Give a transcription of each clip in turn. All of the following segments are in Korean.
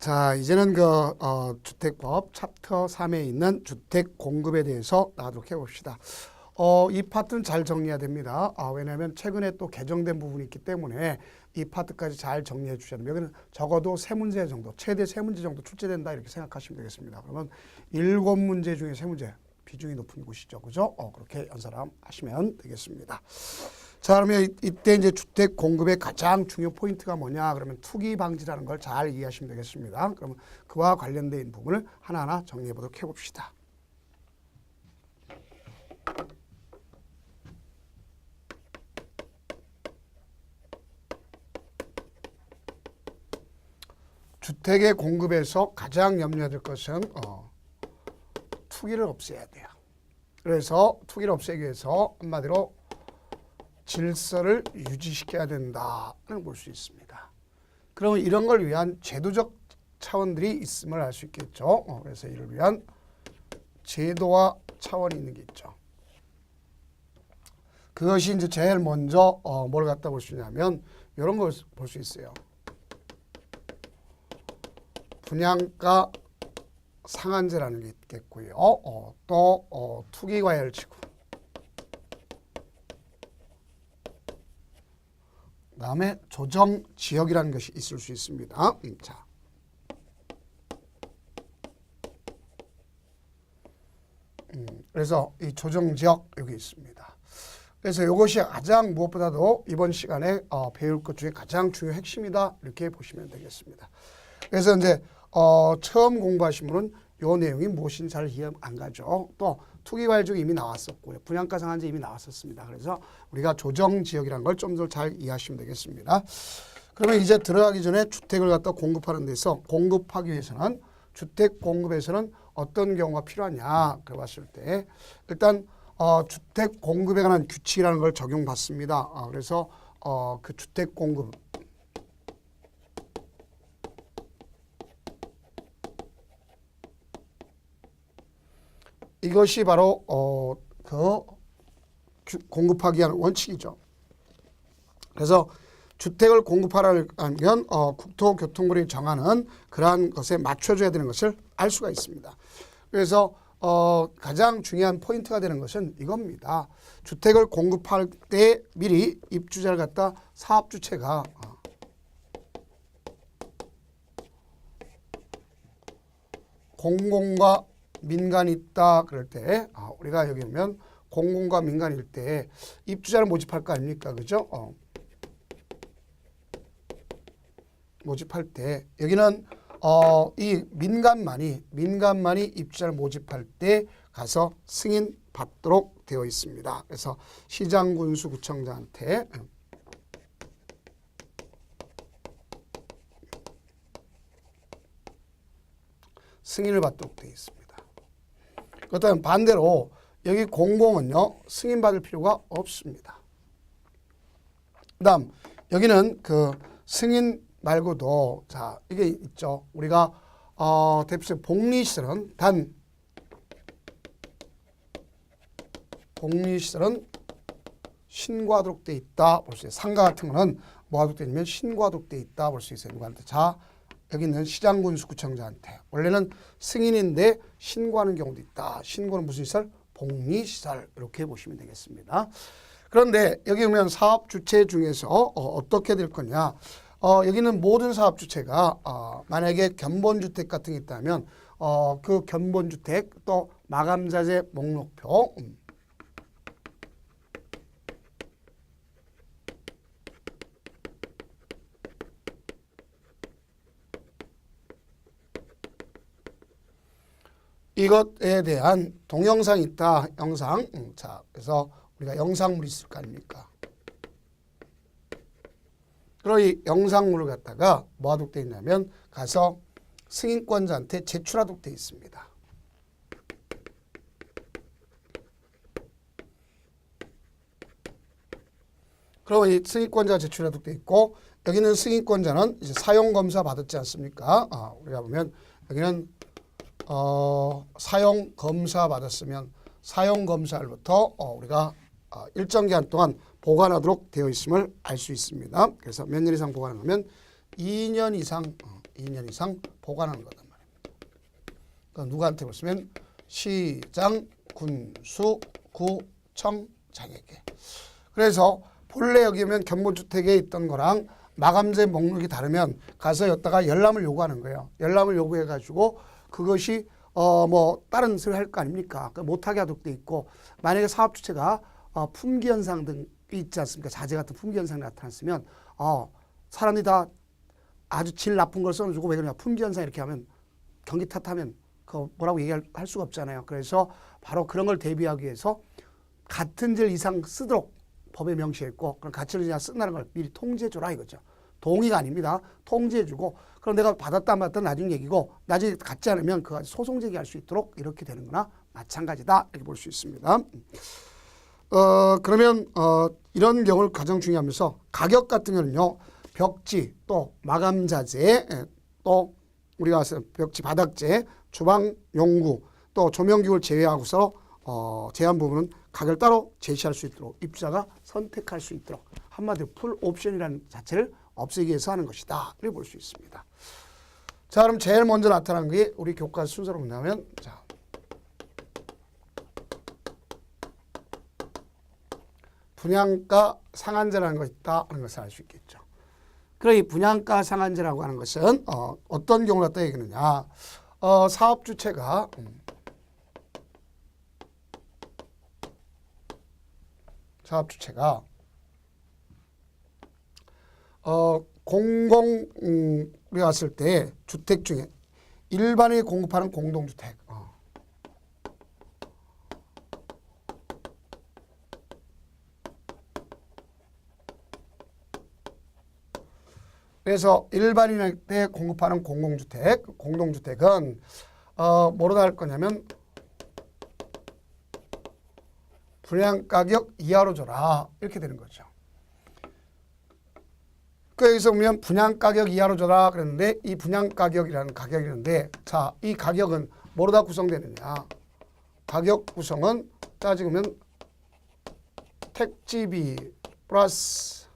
자, 이제는 주택법 챕터 3에 있는 주택 공급에 대해서 나가도록 해봅시다. 이 파트는 잘 정리해야 됩니다. 왜냐하면 최근에 또 개정된 부분이 있기 때문에 이 파트까지 잘 정리해 주셔야 됩니다. 여기는 적어도 3문제 정도, 최대 3문제 정도 출제된다 이렇게 생각하시면 되겠습니다. 그러면 7문제 중에 3문제, 비중이 높은 곳이죠. 그죠? 그렇게 연산하시면 되겠습니다. 자, 그러면 이때 이제 주택 공급의 가장 중요 포인트가 뭐냐? 그러면 투기 방지라는 걸 잘 이해하시면 되겠습니다. 그러면 그와 관련된 부분을 하나하나 정리해 보도록 해봅시다. 주택의 공급에서 가장 염려해야 될 것은 투기를 없애야 돼요. 그래서 투기를 없애기 위해서 한마디로 질서를 유지시켜야 된다는 볼 수 있습니다. 그러면 이런 걸 위한 제도적 차원들이 있음을 알 수 있겠죠. 그래서 이를 위한 제도와 차원이 있는 게 있죠. 그것이 이제 제일 먼저 뭘 갖다 볼 수 있냐면 이런 걸 볼 수 있어요. 분양가 상한제라는 게 있겠고요. 또 투기과열지구, 그다음에 조정지역이라는 것이 있을 수 있습니다. 자, 그래서 이 조정지역 여기 있습니다. 그래서 이것이 가장 무엇보다도 이번 시간에 배울 것 중에 가장 중요 핵심이다 이렇게 보시면 되겠습니다. 그래서 이제 처음 공부하신 분은 이 내용이 무엇인지 잘 이해 안 가죠. 또 투기과열지구 이미 나왔었고요. 분양가 상한제 이미 나왔었습니다. 그래서 우리가 조정지역이라는 걸 좀 더 잘 이해하시면 되겠습니다. 그러면 이제 들어가기 전에 주택을 갖다 공급하는 데서 공급하기 위해서는 주택 공급에서는 어떤 경우가 필요하냐 그래 봤을 때 일단 주택 공급에 관한 규칙이라는 걸 적용받습니다. 그래서 그 주택 공급 이것이 바로 공급하기 위한 원칙이죠. 그래서 주택을 공급하려면 국토교통부이 정하는 그러한 것에 맞춰줘야 되는 것을 알 수가 있습니다. 그래서 가장 중요한 포인트가 되는 것은 이겁니다. 주택을 공급할 때 미리 입주자를 갖다 사업주체가 공공과 민간이 있다 그럴 때 우리가 여기 보면 공공과 민간일 때 입주자를 모집할 거 아닙니까? 그죠? 모집할 때 여기는 이 민간만이 입주자를 모집할 때 가서 승인 받도록 되어 있습니다. 그래서 시장군수구청장한테 승인을 받도록 되어 있습니다. 그렇다면 반대로 여기 공공은요 승인받을 필요가 없습니다. 그다음 여기는 그 승인 말고도 자 이게 있죠. 우리가 대표적 복리시설은 단 복리시설은 신고하도록 돼 있다 볼 수 있어요. 상가 같은 거는 뭐 하도록 돼 있냐면 신고하도록 돼 있다 볼 수 있어요. 누구한테? 자 여기 있는 시장군수구청장한테 원래는 승인인데 신고하는 경우도 있다. 신고는 무슨 시설? 복리시설 이렇게 보시면 되겠습니다. 그런데 여기 보면 사업주체 중에서 어떻게 될 거냐. 여기는 모든 사업주체가 만약에 견본주택 같은 게 있다면 그 견본주택 또 마감자재 목록표 이것에 대한 동영상이 있다. 영상. 자, 그래서 우리가 영상물이 있을 거 아닙니까? 그럼 이 영상물을 갖다가 뭐 하도록 되어 있냐면 가서 승인권자한테 제출하도록 되어 있습니다. 그럼 이 승인권자가 제출하도록 되어 있고 여기는 승인권자는 이제 사용검사 받았지 않습니까? 우리가 보면 여기는 사용검사 받았으면 사용검사로부터 우리가 일정 기간 동안 보관하도록 되어 있음을 알 수 있습니다. 그래서 몇 년 이상 보관하면 2년 이상 2년 이상 보관하는 거단 말입니다. 그러니까 누구한테 보시면 시장, 군수, 구청, 장에게. 그래서 본래 여기 오면 견본주택에 있던 거랑 마감재 목록이 다르면 가서 여기다가 열람을 요구하는 거예요. 열람을 요구해가지고 그것이 뭐 다른 소리 할 거 아닙니까? 그러니까 못하게 하도록 돼 있고, 만약에 사업 주체가 품귀 현상 등이 있지 않습니까? 자재 같은 품귀 현상이 나타났으면 사람들이 다 아주 질 나쁜 걸 써주고, 왜 그러냐, 품귀 현상 이렇게 하면 경기 탓하면 그 뭐라고 얘기할 수가 없잖아요. 그래서 바로 그런 걸 대비하기 위해서 같은 질 이상 쓰도록 법에 명시했고, 그럼 가치를 이상 쓴다는 걸 미리 통지해줘라 이거죠. 동의가 아닙니다. 통지해주고, 그럼 내가 받았다 안 받았다 나중 얘기고, 나중에 갖지 않으면 그 소송 제기할 수 있도록 이렇게 되는 거나 마찬가지다 이렇게 볼 수 있습니다. 그러면 이런 경우를 가장 중요하면서, 가격 같은 경우는요, 벽지 또 마감 자재 또 우리가 벽지 바닥재 주방 용구 또 조명기구를 제외하고서 제한 부분은 가격을 따로 제시할 수 있도록 입주자가 선택할 수 있도록, 한마디로 풀 옵션이라는 자체를 없애기 위해서 하는 것이다 이렇게 볼 수 있습니다. 자, 그럼 제일 먼저 나타난 게 우리 교과 순서로 본다면, 자, 분양가 상한제라는 것이 있다 하는 것을 알 수 있겠죠. 그럼 이 분양가 상한제라고 하는 것은 어떤 경우를 갖다 얘기하느냐, 사업 주체가 공공 우리가 왔을 때 주택 중에 일반인이 공급하는 공동주택, 그래서 일반인한테 공급하는 공동주택은 뭐로 할 거냐면 분양가격 이하로 줘라 이렇게 되는 거죠. 그 여기서 보면 분양가격 이하로 줘라 그랬는데, 이 분양가격이라는 가격이 있는데, 자, 이 가격은 뭐로 다 구성되느냐, 가격 구성은 따지면 택지비 플러스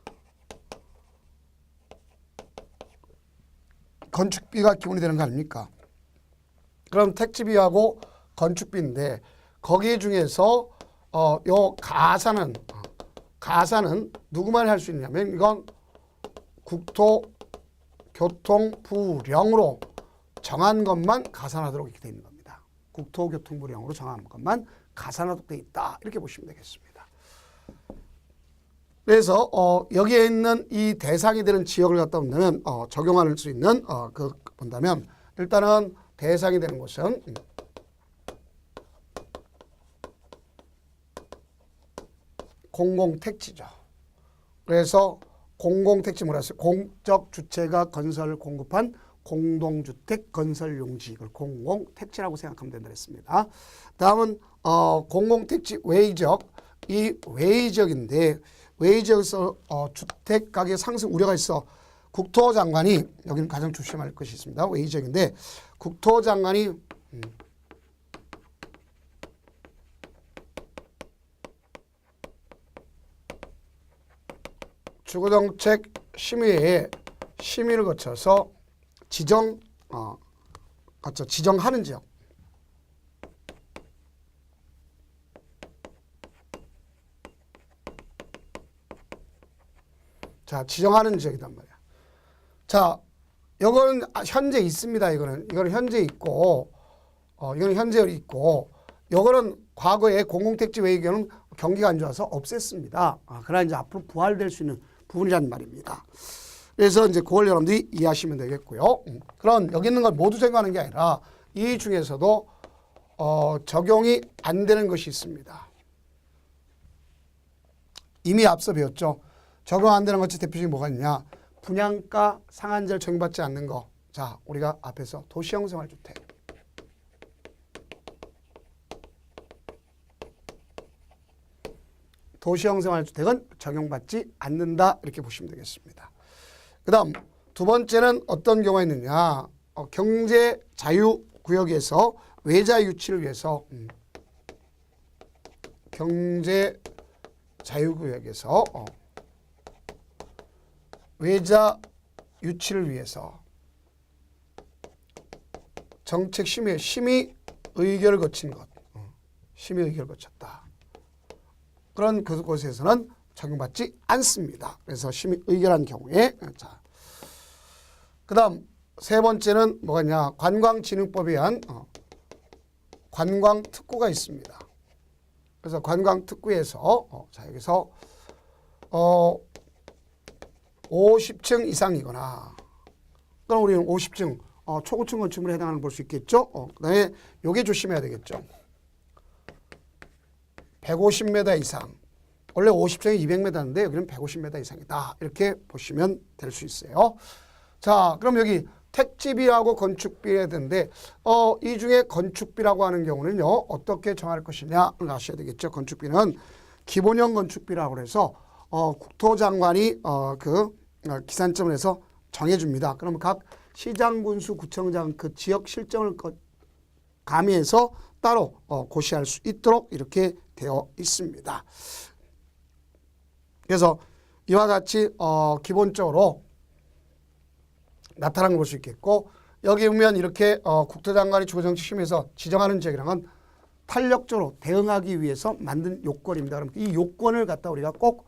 건축비가 기본이 되는 거 아닙니까? 그럼 택지비하고 건축비인데, 거기 중에서 요 가산은 누구만 할 수 있냐면, 이건 국토교통부령으로 정한 것만 가산하도록 이렇게 되어 있는 겁니다. 국토교통부령으로 정한 것만 가산하도록 되어 있다 이렇게 보시면 되겠습니다. 그래서 여기에 있는 이 대상이 되는 지역을 갖다 본다면 적용할 수 있는 본다면, 일단은 대상이 되는 곳은 공공택지죠. 그래서 공공택지 뭐라 했어요? 공적 주체가 건설을 공급한 공동주택 건설 용지, 이걸 공공택지라고 생각하면 된다 했습니다. 다음은 공공택지 외의적, 이 외의적인데, 외의적에서 주택 가격 상승 우려가 있어 국토장관이, 여기는 가장 조심할 것이 있습니다. 외의적인데, 국토장관이 주거정책 심의회에 심의를 거쳐서 지정하는 지역, 자, 지정하는 지역이단 말이야. 자, 이거는 현재 있습니다. 이거는 현재 있고, 이거는 현재 있고, 이거는 과거에 공공택지 외의 경우는 경기가 안 좋아서 없앴습니다. 그러나 이제 앞으로 부활될 수 있는 부분이란 말입니다. 그래서 이제 그걸 여러분들이 이해하시면 되겠고요. 그럼 여기 있는 걸 모두 적용하는 게 아니라 이 중에서도 적용이 안 되는 것이 있습니다. 이미 앞서 배웠죠. 적용 안 되는 것이 대표적인 뭐가 있냐. 분양가 상한제를 적용받지 않는 거. 자, 우리가 앞에서 도시형 생활주택. 도시형 생활주택은 적용받지 않는다 이렇게 보시면 되겠습니다. 그 다음 두 번째는 어떤 경우가 있느냐. 경제 자유구역에서 외자 유치를 위해서 경제 자유구역에서 외자 유치를 위해서 정책 심의, 심의 의결을 거친 것. 심의 의결을 거쳤다. 그런 그곳에서는 적용받지 않습니다. 그래서 심의 의결한 경우에. 자, 그 다음 세 번째는 뭐냐. 관광진흥법에 의한 관광특구가 있습니다. 그래서 관광특구에서 자, 여기서 50층 이상이거나, 그럼 우리는 50층 초고층 건축물에 해당하는 볼 수 있겠죠. 그 다음에 요게 조심해야 되겠죠. 150m 이상. 원래 50층이 200m인데 여기는 150m 이상이다. 이렇게 보시면 될 수 있어요. 자, 그럼 여기 택지비하고 건축비에 드는데 이 중에 건축비라고 하는 경우는요. 어떻게 정할 것이냐를 아셔야 되겠죠. 건축비는 기본형 건축비라고 해서 국토장관이 그 기산점을 해서 정해줍니다. 그러면 각 시장, 군수, 구청장 그 지역 실정을 가미해서 따로 고시할 수 있도록 이렇게 되어 있습니다. 그래서 이와 같이 기본적으로 나타난 걸 볼 수 있겠고, 여기 보면 이렇게 국토장관이 주거정책심의에서 지정하는 지역이랑은 탄력적으로 대응하기 위해서 만든 요건입니다. 그럼 이 요건을 갖다 우리가 꼭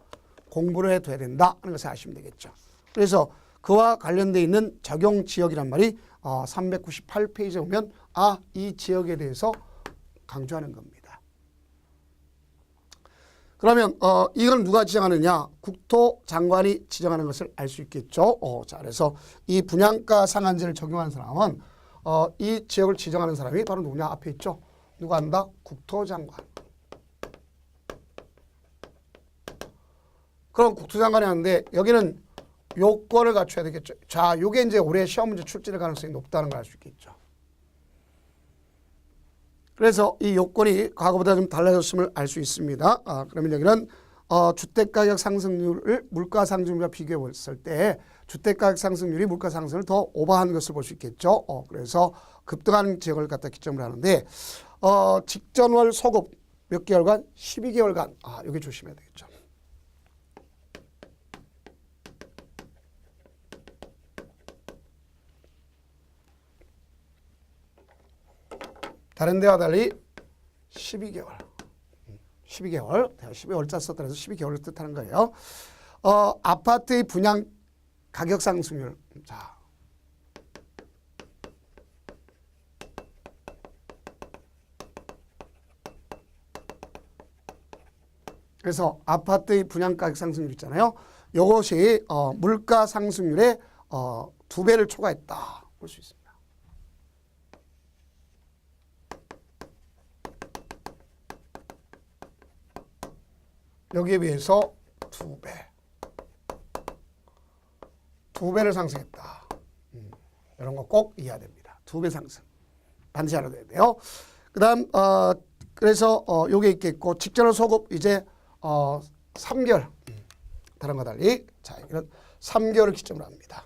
공부를 해둬야 된다 하는 것을 아시면 되겠죠. 그래서 그와 관련되어 있는 적용 지역이란 말이 398페이지에 보면 이 지역에 대해서 강조하는 겁니다. 그러면 이걸 누가 지정하느냐? 국토장관이 지정하는 것을 알 수 있겠죠. 자, 그래서 이 분양가 상한제를 적용하는 사람은 이 지역을 지정하는 사람이 바로 누구냐? 앞에 있죠. 누가 한다? 국토장관. 그럼 국토장관이 하는데 여기는 요건을 갖춰야 되겠죠. 자, 요게 이제 올해 시험 문제 출제될 가능성이 높다는 걸 알 수 있겠죠. 그래서 이 요건이 과거보다 좀 달라졌음을 알 수 있습니다. 그러면 여기는 주택가격 상승률을 물가상승률과 비교해 봤을 때 주택가격 상승률이 물가상승을 더 오버한 것을 볼 수 있겠죠. 그래서 급등하는 지역을 갖다 기점으로 하는데 직전월 소급 몇 개월간? 12개월간. 여기 조심해야 되겠죠. 다른 데와 달리 12개월. 12개월. 12월자 썼더라도 12개월을 뜻하는 거예요. 아파트의 분양 가격 상승률. 자. 그래서 아파트의 분양 가격 상승률 있잖아요. 이것이 물가 상승률의 2배를 초과했다. 볼 수 있습니다. 여기에 비해서 2배. 2배를 상승했다. 이런 거 꼭 이해해야 됩니다. 2배 상승. 반드시 알아둬야 돼요. 그 다음, 그래서 요게 있겠고, 직전월 소급 이제 3개월. 다른 거 달리. 자, 이런 3개월을 기점으로 합니다.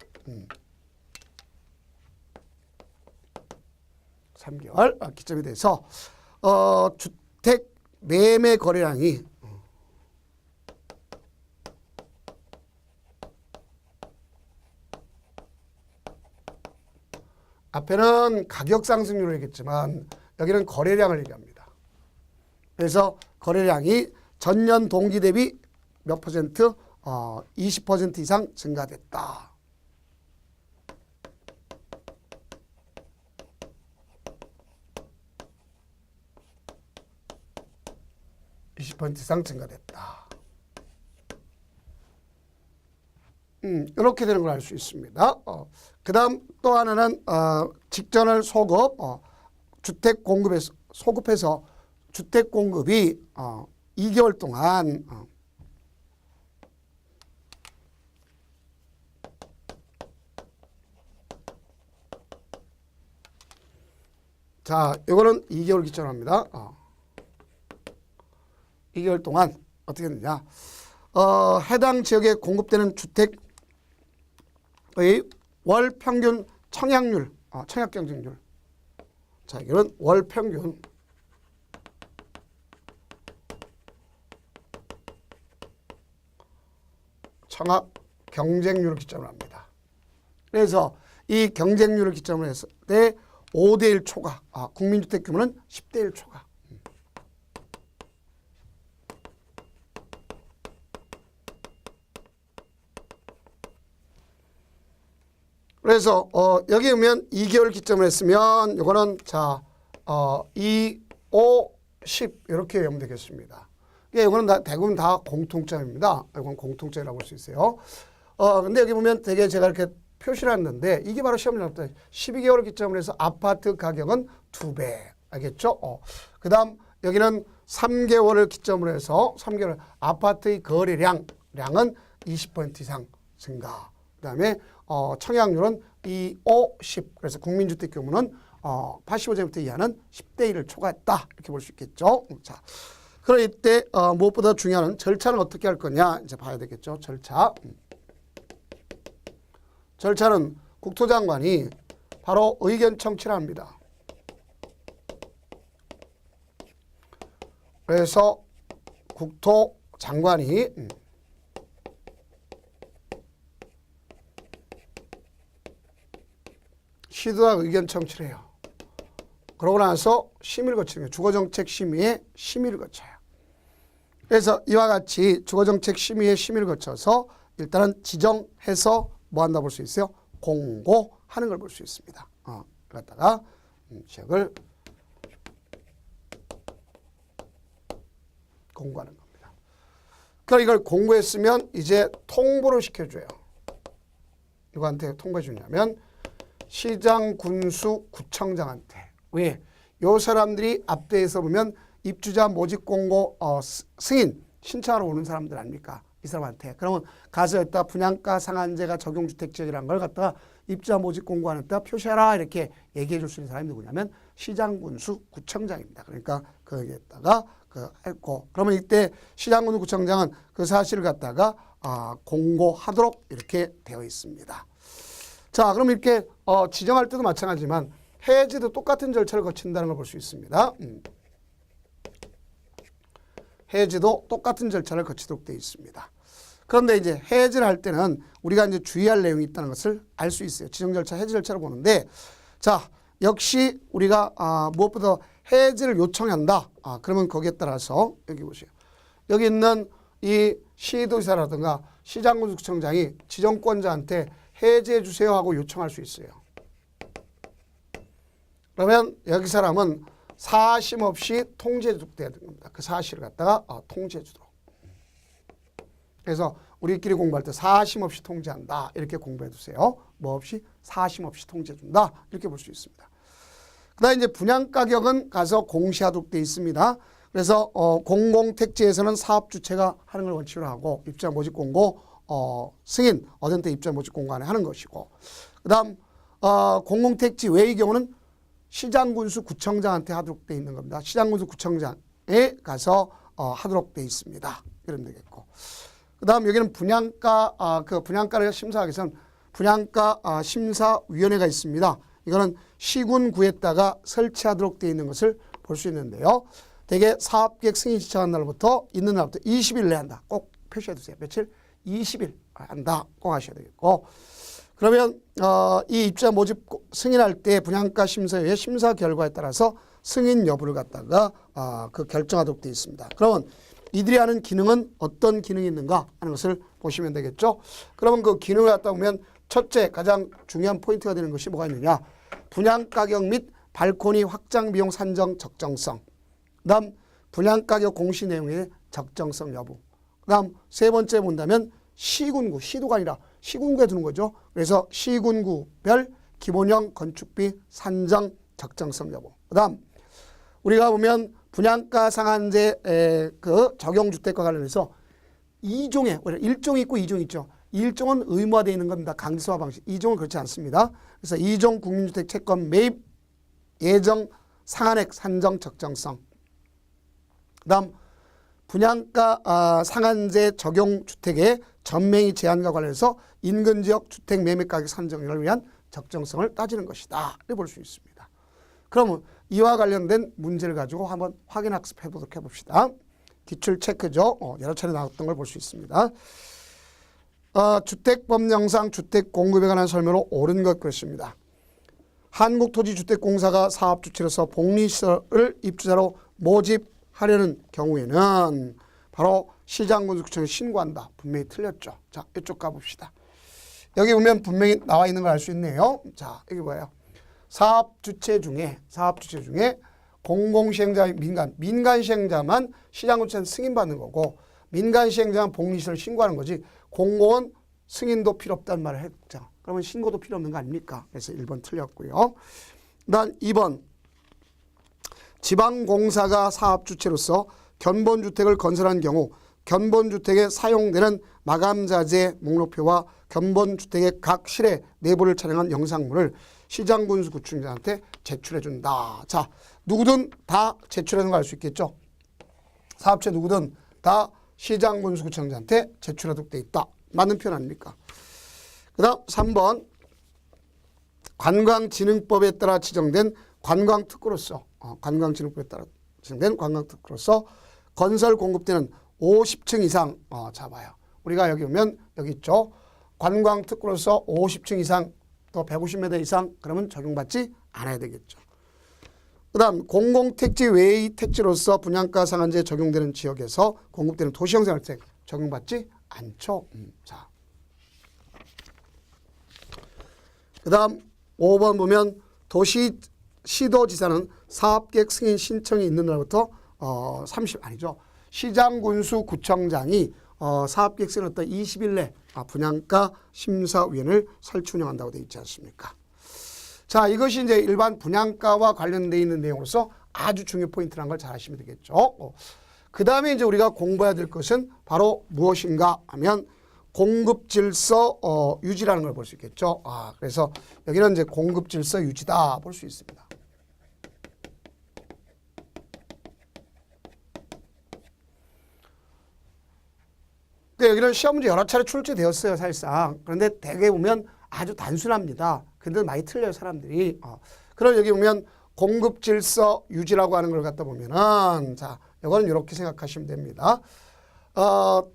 3개월 기점이 돼서, 주택 매매 거래량이 앞에는 가격 상승률을 얘기했지만 여기는 거래량을 얘기합니다. 그래서 거래량이 전년 동기 대비 몇 퍼센트? 20% 이상 증가됐다. (20% 이상 증가됐다. 이렇게 되는 걸 알 수 있습니다. 그 다음 또 하나는 직전월 소급, 주택 공급에서 소급해서 주택 공급이 2개월 동안 자, 이거는 2개월 기점으로 합니다. 2개월 동안 어떻게 되느냐? 해당 지역에 공급되는 주택의 월 평균 청약률, 청약 경쟁률. 자, 이거는 월 평균 청약 경쟁률을 기점으로 합니다. 그래서 이 경쟁률을 기점으로 했을 때 5대 1 초과, 국민주택 규모는 10대 1 초과. 그래서 여기 보면 2개월 기점을 했으면 이거는 자 2, 5, 10 이렇게 외우면 되겠습니다. 이거는 대부분 다 공통점입니다. 이건 공통점이라고 볼 수 있어요. 근데 여기 보면 되게 제가 이렇게 표시를 했는데 이게 바로 시험 나올 때 12개월을 기점으로 해서 아파트 가격은 2배. 알겠죠? 그 다음 여기는 3개월을 기점으로 해서 3개월 아파트의 거래량은 20% 이상 증가. 그 다음에 청약률은 2, 5, 10. 그래서 국민주택 규모는 85제곱미터 이하는 10대 1을 초과했다. 이렇게 볼 수 있겠죠. 자, 그럼 이때 무엇보다 중요한 절차는 어떻게 할 거냐 이제 봐야 되겠죠. 절차는 국토장관이 바로 의견 청취를 합니다. 그래서 국토장관이 시도당 의견 청취를 해요. 그러고 나서 심의를 거치는 거예요. 주거정책 심의에 심의를 거쳐요. 그래서 이와 같이 주거정책 심의에 심의를 거쳐서 일단은 지정해서 뭐 한다 볼 수 있어요? 공고하는 걸 볼 수 있습니다. 그러다가 지역을 공고하는 겁니다. 그럼 이걸 공고했으면 이제 통보를 시켜줘요. 누구한테 통보해 주냐면 시장, 군수, 구청장한테. 왜? 요 사람들이 앞대에서 보면 입주자 모집 공고 승인 신청하러 오는 사람들 아닙니까? 이 사람한테. 그러면 가서 여기다 분양가 상한제가 적용주택지역이라는 걸 갖다가 입주자 모집 공고하는 데 표시하라 이렇게 얘기해 줄 수 있는 사람이 누구냐면 시장, 군수, 구청장입니다. 그러니까 거기에다가 했고 그러면 이때 시장, 군수, 구청장은 그 사실을 갖다가 공고하도록 이렇게 되어 있습니다. 자, 그럼 이렇게 지정할 때도 마찬가지지만 해지도 똑같은 절차를 거친다는 걸 볼 수 있습니다. 해지도 똑같은 절차를 거치도록 되어 있습니다. 그런데 이제 해지를 할 때는 우리가 이제 주의할 내용이 있다는 것을 알 수 있어요. 지정 절차, 해지 절차를 보는데, 자, 역시 우리가 무엇보다 해지를 요청한다. 그러면 거기에 따라서 여기 보세요. 여기 있는 이 시도지사라든가 시장군수구청장이 지정권자한테 해지해 주세요 하고 요청할 수 있어요. 그러면 여기 사람은 사심 없이 통지해 주도록 돼야 되는 겁니다. 그 사실을 갖다가 통지해 주도록. 그래서 우리끼리 공부할 때 사심 없이 통지한다. 이렇게 공부해 두세요. 뭐 없이 사심 없이 통지해 준다. 이렇게 볼 수 있습니다. 그 다음에 이제 분양가격은 가서 공시하도록 되어 있습니다. 그래서 공공택지에서는 사업주체가 하는 걸 원칙으로 하고 입주자 모집 공고 승인 얻은 때 입주자 모집 공고 안에 하는 것이고 그 다음 공공택지 외의 경우는 시장군수 구청장한테 하도록 되어 있는 겁니다. 시장군수 구청장에 가서 하도록 되어 있습니다. 이러면 되겠고 그 다음 여기는 분양가 그 분양가를 심사하기 위해서는 분양가 심사위원회가 있습니다. 이거는 시군구에다가 설치하도록 되어 있는 것을 볼 수 있는데요. 대개 사업계획 승인 지정한 날부터 있는 날부터 20일 내에 한다. 꼭 표시해 두세요. 며칠? 20일 한다. 꼭 하셔야 되겠고 그러면 이 입주자 모집 승인할 때 분양가 심사위의 심사 결과에 따라서 승인 여부를 갖다가 그 결정하도록 되어 있습니다. 그러면 이들이 하는 기능은 어떤 기능이 있는가 하는 것을 보시면 되겠죠. 그러면 그 기능을 갖다 보면 첫째 가장 중요한 포인트가 되는 것이 뭐가 있느냐. 분양가격 및 발코니 확장 비용 산정 적정성. 그 다음 분양가격 공시 내용의 적정성 여부. 그 다음 세 번째 본다면 시군구, 시도가 아니라 시군구에 두는 거죠. 그래서 시군구별 기본형 건축비 산정 적정성 여부. 그 다음 우리가 보면 분양가 상한제 그 적용주택과 관련해서 2종에 1종이 있고 2종이 있죠. 1종은 의무화되어 있는 겁니다. 강제소화 방식. 2종은 그렇지 않습니다. 그래서 2종 국민주택 채권 매입 예정 상한액 산정 적정성. 그 다음 분양가 상한제 적용 주택의 전매입 제한과 관련해서 인근 지역 주택 매매 가격 산정을 위한 적정성을 따지는 것이다. 이렇게 볼 수 있습니다. 그러면 이와 관련된 문제를 가지고 한번 확인 학습해 보도록 해봅시다. 기출 체크죠. 여러 차례 나왔던 걸 볼 수 있습니다. 주택법령상 주택 공급에 관한 설명으로 옳은 것 그렇습니다. 한국토지주택공사가 사업주체로서 복리시설을 입주자로 모집하려는 경우에는 바로 시장군수구청에 신고한다. 분명히 틀렸죠. 자, 이쪽 가봅시다. 여기 보면 분명히 나와 있는 걸 알 수 있네요. 자, 여기 뭐예요? 사업주체 중에 공공시행자, 민간 시행자만 시장군수는 승인받는 거고 민간 시행자만 복리시설을 신고하는 거지 공공은 승인도 필요 없다는 말을 했죠. 그러면 신고도 필요 없는 거 아닙니까? 그래서 1번 틀렸고요. 그다음 2번 지방공사가 사업주체로서 견본주택을 건설한 경우 견본주택에 사용되는 마감자재 목록표와 견본주택의 각 실내 내부를 촬영한 영상물을 시장군수구청장한테 제출해준다. 자, 누구든 다 제출하는 거 알 수 있겠죠? 사업체 누구든 다 시장군수구청장한테 제출하도록 돼 있다. 맞는 표현 아닙니까? 그 다음 3번 관광진흥법에 따라 지정된 관광특구로서 관광진흥법에 따라 지정된 관광특구로서 건설 공급되는 50층 이상 잡아요. 우리가 여기 보면 여기 있죠. 관광특구로서 50층 이상 또 150m 이상 그러면 적용받지 않아야 되겠죠. 그 다음 공공택지 외의 택지로서 분양가 상한제에 적용되는 지역에서 공급되는 도시형생활택 적용받지 않죠. 자, 그 다음 5번 보면 시도지사는 사업계획 승인 신청이 있는 날부터 30 아니죠. 시장군수구청장이 사업계획 승인 어떤 20일 내 분양가 심사위원회를 설치 운영한다고 되어 있지 않습니까? 자, 이것이 이제 일반 분양가와 관련되어 있는 내용으로서 아주 중요 포인트라는 걸 잘 아시면 되겠죠. 그 다음에 이제 우리가 공부해야 될 것은 바로 무엇인가 하면 공급질서 유지라는 걸 볼 수 있겠죠. 그래서 여기는 이제 공급질서 유지다 볼 수 있습니다. 여기는 시험 문제 여러 차례 출제되었어요, 사실상. 그런데 대개 보면 아주 단순합니다. 근데 많이 틀려요, 사람들이. 그럼 여기 보면 공급질서 유지라고 하는 걸 갖다 보면은, 자, 이거는 이렇게 생각하시면 됩니다.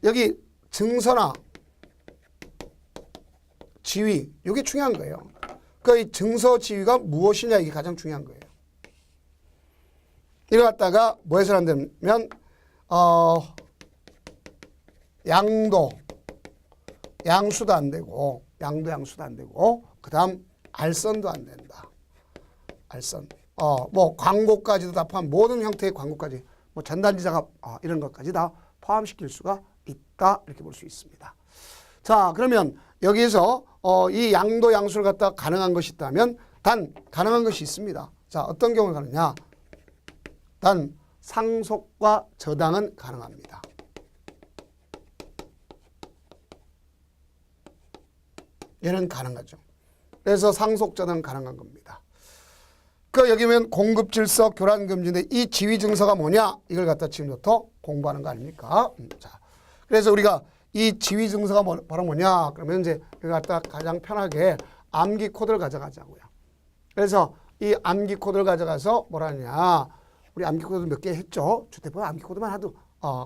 여기 증서나 지위, 이게 중요한 거예요. 그러니까 이 증서 지위가 무엇이냐, 이게 가장 중요한 거예요. 이걸 갖다가 뭐 해서 안 되면, 양수도 안 되고, 양수도 안 되고, 그 다음 알선도 안 된다. 알선. 뭐 광고까지도 다 포함, 모든 형태의 광고까지, 뭐 전단지 작업, 이런 것까지 다 포함시킬 수가 있다. 이렇게 볼 수 있습니다. 자, 그러면 여기에서 이 양수를 갖다 가능한 것이 있다면 단 가능한 것이 있습니다. 자, 어떤 경우에 가느냐? 단 상속과 저당은 가능합니다. 얘는 가능하죠. 그래서 상속저당 가능한 겁니다. 그 여기 보면 공급질서 교란금지인데 이 지위증서가 뭐냐? 이걸 갖다 지금부터 공부하는 거 아닙니까? 자, 그래서 우리가 이 지위증서가 바로 뭐냐? 그러면 이제 이걸 갖다 가장 편하게 암기 코드를 가져가자고요. 그래서 이 암기 코드를 가져가서 뭐라 하냐? 우리 암기 코드 몇 개 했죠? 주택법 암기 코드만 해도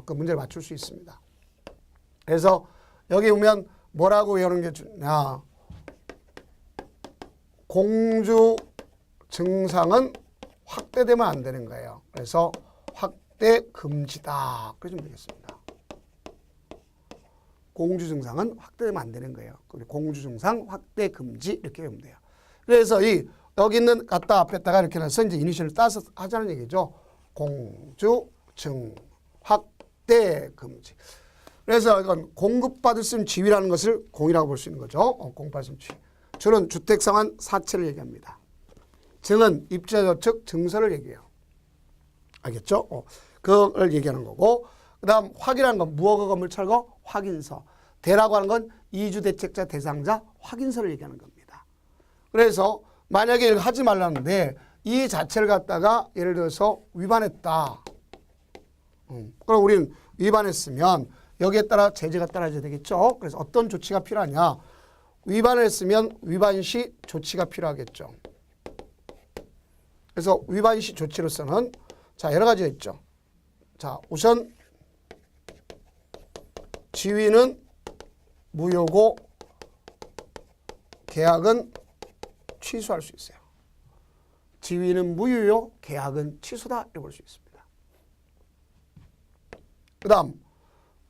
그 문제를 맞출 수 있습니다. 그래서 여기 보면 뭐라고 외우는 게 좋냐? 공주 증상은 확대되면 안 되는 거예요. 그래서 확대 금지다. 그러시면 되겠습니다. 공주 증상은 확대되면 안 되는 거예요. 공주 증상 확대 금지 이렇게 하면 돼요. 그래서 여기 있는 갖다 앞에다가 이렇게 해서 이제 이니셜을 따서 하자는 얘기죠. 공주 증 확대 금지. 그래서 이건 공급받을 수 있는 지위라는 것을 공이라고 볼 수 있는 거죠. 공급받을 수 있는 지위. 주는 주택상환 사채를 얘기합니다. 증은 입주자 측 증서를 얘기해요. 알겠죠? 그걸 얘기하는 거고, 그 다음 확이라는 건 무허가 건물 철거 확인서. 대라고 하는 건 이주대책자 대상자 확인서를 얘기하는 겁니다. 그래서 만약에 이걸 하지 말라는데 이 자체를 갖다가 예를 들어서 위반했다. 그럼 우리는 위반했으면 여기에 따라 제재가 따라져야 되겠죠. 그래서 어떤 조치가 필요하냐. 위반을 했으면 위반 시 조치가 필요하겠죠. 그래서 위반 시 조치로서는 자, 여러 가지가 있죠. 자, 우선 지위는 무효고 계약은 취소할 수 있어요. 지위는 무효요, 계약은 취소다 이렇게 볼 수 있습니다. 그 다음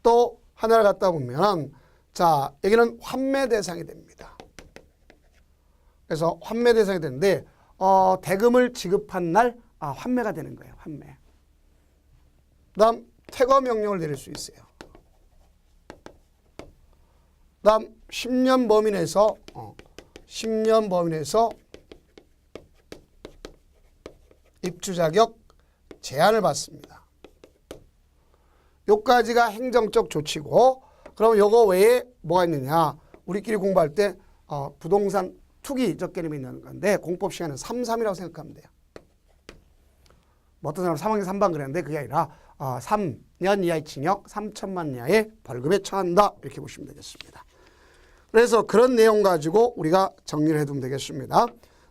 또 하나를 갖다 보면 자 여기는 환매 대상이 됩니다. 그래서 환매 대상이 되는데 대금을 지급한 날 환매가 되는 거예요. 환매. 그 다음 퇴거 명령을 내릴 수 있어요. 그 다음 10년 범위 내에서 10년 범위 내에서 입주 자격 제한을 받습니다. 요까지가 행정적 조치고 그럼 요거 외에 뭐가 있느냐. 우리끼리 공부할 때 부동산 투기적 개념이 있는 건데 공법 시간은 3, 3이라고 생각하면 돼요. 뭐 어떤 사람은 3학년 3반 그랬는데 그게 아니라 3년 이하의 징역 3천만 이하의 벌금에 처한다 이렇게 보시면 되겠습니다. 그래서 그런 내용 가지고 우리가 정리를 해두면 되겠습니다.